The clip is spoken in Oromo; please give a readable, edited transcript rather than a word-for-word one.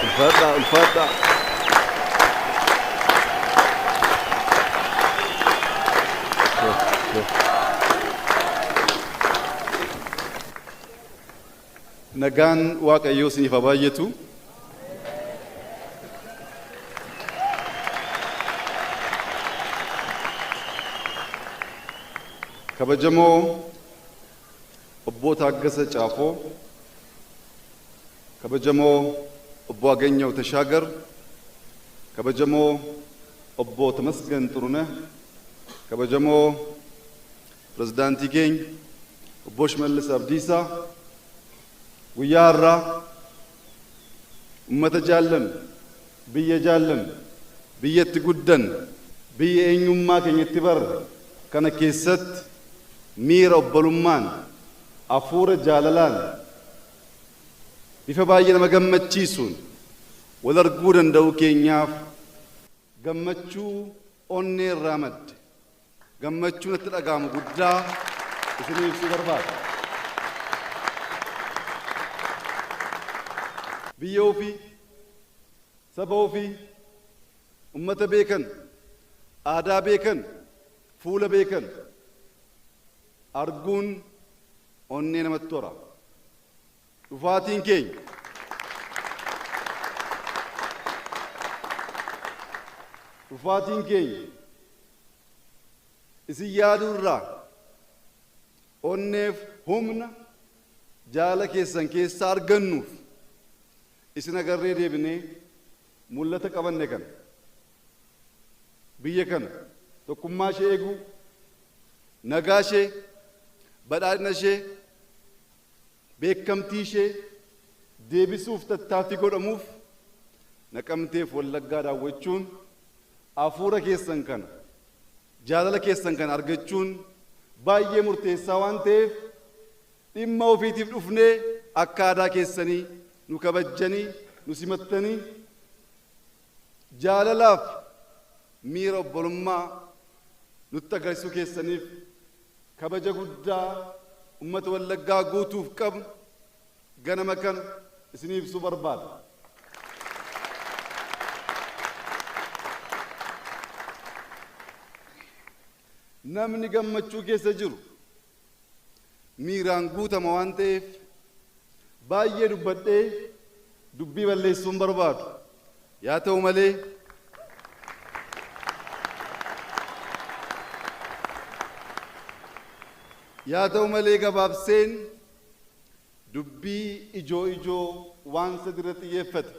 الفضة nagaan waaqayyoo isiniif haa baay'atu. kabajamoo obbo Taaggasee Caafoo, kabajamoo obbo Agenyaw Tashaagar, kabajamoo obbo Tamasgan Xuruneh, kabajamoo pirezidaantii keenya obbo Shimallis Abdiisaa, guyyaa har'aa ummata jaallan, biyya jaallan, biyyatti guddan, biyya eenyummaa keenyatti barre kana keessatti miira obbolummaan, hafuura jaalalaan, bifa baay'ee nama gammachiisuun wal arguu danda'u keenyaaf gammachuu onnee irraa madde, gammachuu natti dhaga'amu guddaa isinii ibsuu barbaada. biyya ofii, saba ofii, ummata beekan, aadaa beekan, fuula beekan arguun onnee namatti tora. dhufaatiin keenya isin yaaduu irraa onneef humna jaala keessan keessaa argannuuf isin agarree deebinee mul'ata qabanne kana biyya kana tokkummaa ishee eeguu, nagaa ishee, badhaadhina ishee, beekamtii ishee deebisuuf tattaaffii godhamuuf Naqamteef Wallaggaa daawwachuun hafuura keessan kana, jaalala keessan kana argachuun baay'ee murteessaa waan ta'eef dhimma ofiitiif dhufnee akka aadaa keessanii nu kabajjanii, nu simattanii jaalalaaf miira obbolummaa nutti agarsiisuu keessaniif kabaja guddaa ummata Wallaggaa guutuuf qabnu ganama kana isinii ibsuu barbaada. namni gammachuu keessa jiru miiraan guutama waan ta'eef baay'ee dubbadhee dubbii balleessuun barbaadu. yaa ta'u malee gabaabseen dubbii ijoo waan sadi irratti xiyyeeffate